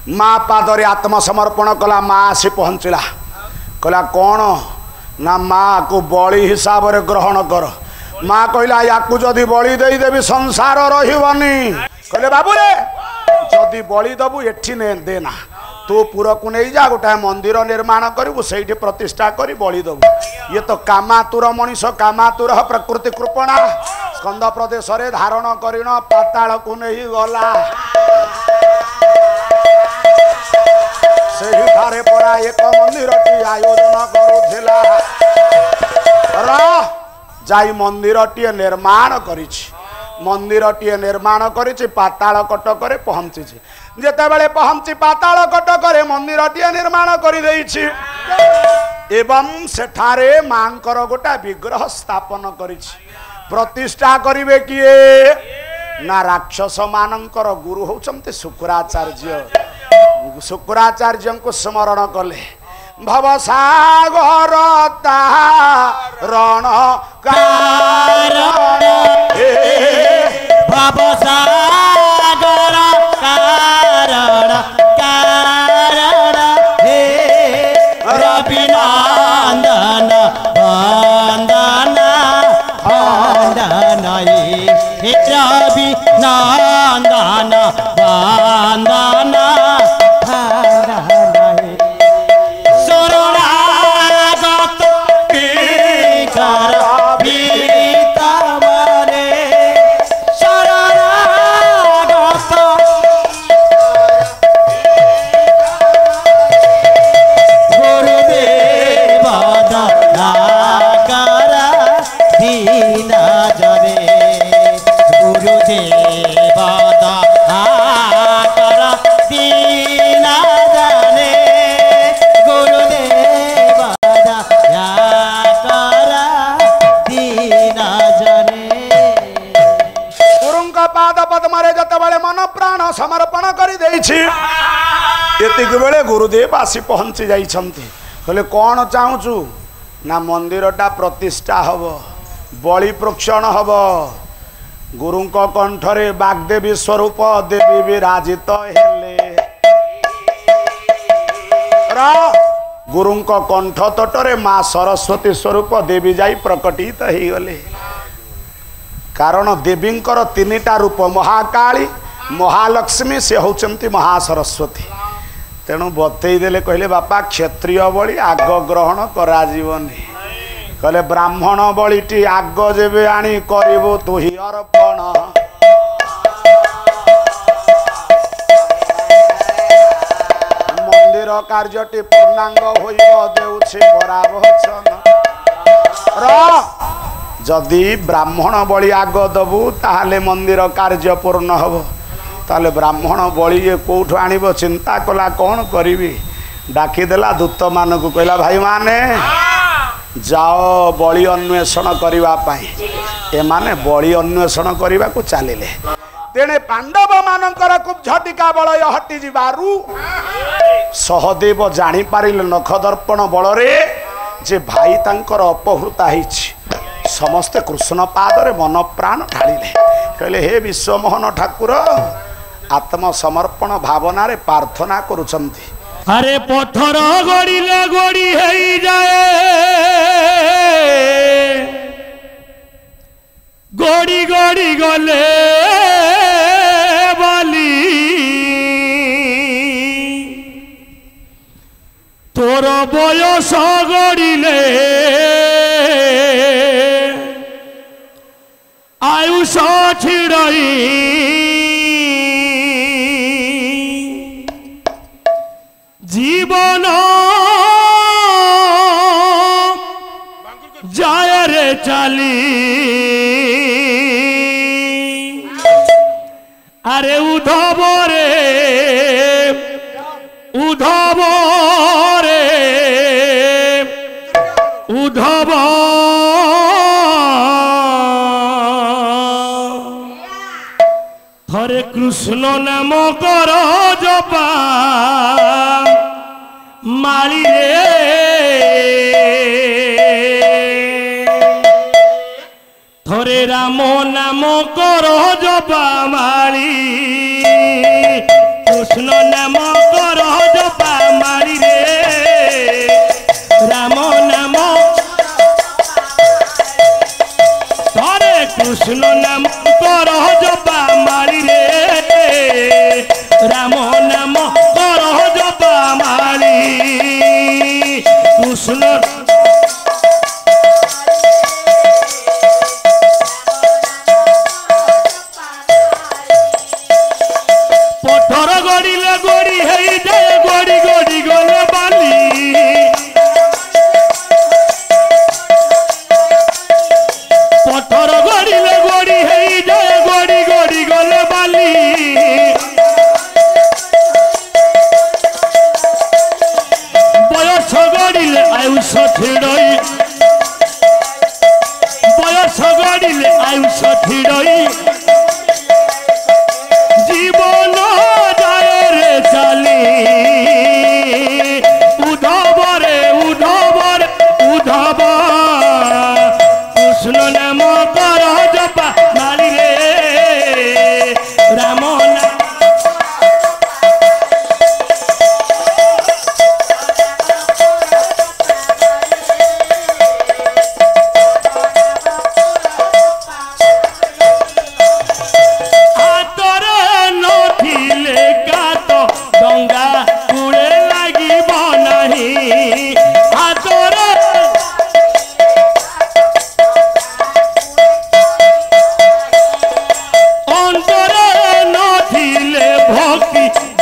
माँ पादरे आत्मसमर्पण कला। माँ आसी पहुँचला कहला कौन ना माँ को बलि हिसाब रे ग्रहण कर। माँ कहला या जदि बलि देदेवी संसार रही कहले बाबू रे जदि बलि दबु एठी ने देना तू पुर को नहीं जा गोटाए मंदिर निर्माण करू से प्रतिष्ठा करी बलि दबु। ये तो कामातुर मनीष कामातुर प्रकृति कृपणा स्कंद प्रदेश रे धारण करिण पाताल को नहीं गला। से परा एक मंदिर आयोजन करुला जाई मंदिर टी निर्माण करी मंदिर टी निर्माण करी पाताल कटक पहुंची जेते बेले पहुंची पाताल कटक मंदिर टी निर्माण कर एवं सेठारे मांकर गोटा विग्रह स्थापन करी प्रतिष्ठा करिवे किए ना राक्षस मानकर गुरु होचंते शुक्राचार्य। शुक्राचार्य को स्मरण कले भवसागर तारण कारण भवसागर कारण कारण हे रविनंदन वंदन वंदन हे रविनंदन वंदन समर्पण कर बेले गुरुदेव आसी पहुंची जाइछंती कहले कौन चाहूचु ना मंदिरटा प्रतिष्ठा हब बलि प्रोक्षण हब। गुरु कंठरे बागदेवी स्वरूप देवी विराजित हेले गुरु कंठ तटरे माँ सरस्वती स्वरूप देवी जाई प्रकटित हो गले। कारण देवींकर तीनिटा रूप महाकाली महालक्ष्मी से होचंती महासरस्वती। तेणु बतईदेले कहले बापा क्षत्रिय बलि आग ग्रहण करा जीवनी कहले ब्राह्मण बलिटी आग जेबे आनी करिवो तु ही अर्पण मंदिर कार्यटी पूर्णांग होइबो देउछि परावचन जदि ब्राह्मण बलि आग दबु ताहाले मंदिर कार्य पूर्ण हबो। ताले ब्राह्मण बलि ये कौठु आनिब चिंता कला कौन करी डाकीदेला दूत मान को कहला भाई माने जाओ बलि अन्वेषण करने एमाने बलि अन्वेषण करने को चलिले। तेणे पांडव मानकर खूब झटिका बलय हटि जिबारु सहदेव जानी पारिले नख दर्पण बलरे जे भाई तांकर अपहृता हिछि। समस्ते कृष्ण पादरे मन प्राण ढालिले कहले हे विश्वमोहन ठाकुर आत्मसमर्पण भावना रे प्रार्थना करुचंती। अरे पत्थर गड़िले गड़ी है जाए गड़ी गड़ी गले बाली तोर बयस गड़िले आयुष छिड़ई जीवन जाय रे चाली अरे उधव रे उधव रे उधव हरे कृष्ण नाम कर जपा माली थरे राम नाम कर जपा माली कृष्ण नाम कर जपा मारी रे राम नाम हरे कृष्ण नाम कर जपा मारी रे राम नाम कर जपा मारी कृष्ण पथर गड़िले गड़ी है जाए गड़ी गड़ी गले बाली पथर गड़िले गड़ी है जाए गड़ी गड़ी गले बाली बयस गड़िले आयुष छिड़ई बयस गड़िले आयुष छिड़ई जीवन जाए रे चाली उधव रे उधव रे उधव कृष्ण नाम कर जपा मारी रे राम नाम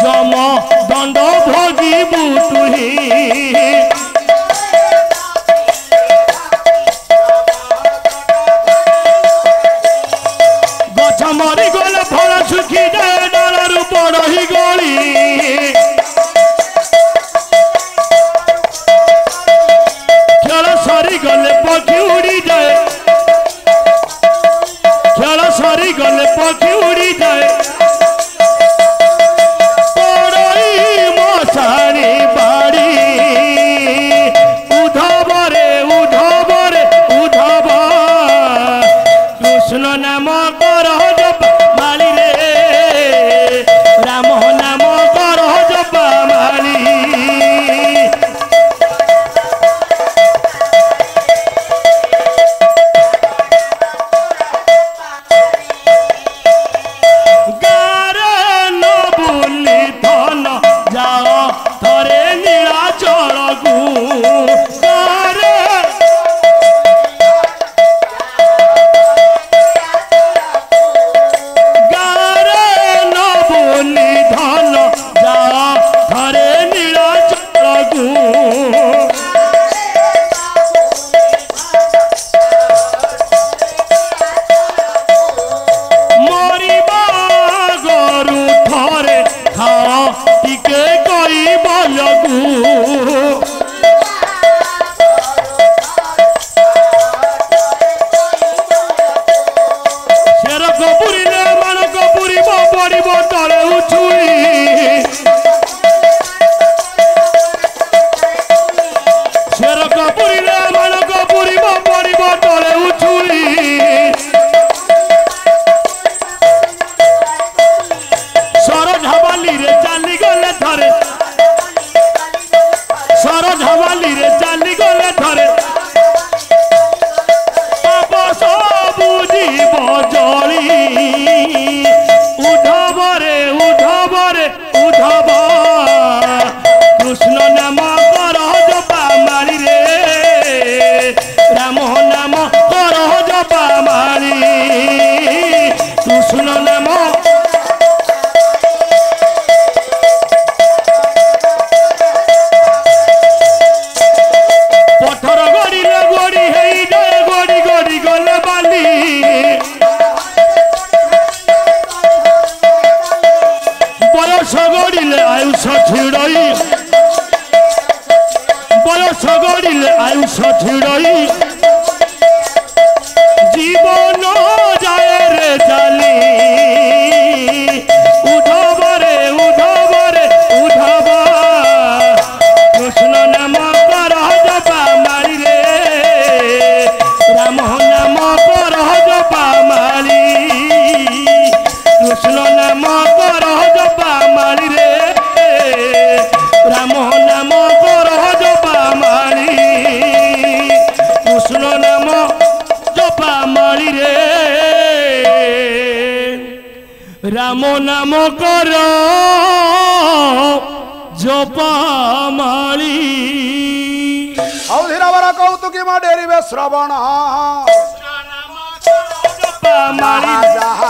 जम दंड भोगी बुटुही गछ मरी गले फल सुखी जाए डालू बड़ी गली खेल सरी गले पक्षी उड़ी जाए खेल सरी गले पक्षी उड़ी जाए सारी बाड़ी उधव रे उधव रे उधव कृष्ण नाम कर जप माली रे राम नाम कर जप माली गारे न बुली धन जाओ थरे नीलाचल गु गारे गारे न बोली धन जाओ थरे नीलाचल गु मरिबा गरु थरे खाओ टिके कई बलगु शेर कपुरीले मान कपुरीब पड़ब तले उछुई शेर कपुरीले मान कपुरीब पड़ब तले उछुई सर झाबाली रे चाली गले थरे सर झाबाली रे चाली गले थरे पाप सबु जीव जली उधव रे उधव रे उधव कृष्ण नाम कर जपा मारी रे राम नाम कर जपा मारी कृष्ण नाम पथर गड़िले गड़ी है जाए गड़ी गड़ी गले बाली बयस गड़िले आयुष छिड़ई बयस गड़िले आयुष छिड़ई जीवन जाए रे चाली उधव रे उधव रे उधव कृष्ण नाम कर जपा मारी रे राम नाम कर जपा मारी कृष्ण नाम कर जपा मारी रे राम नाम कर जपामाली औधीरवर कौतुकी डेरिवे श्रवण जपामाली जहा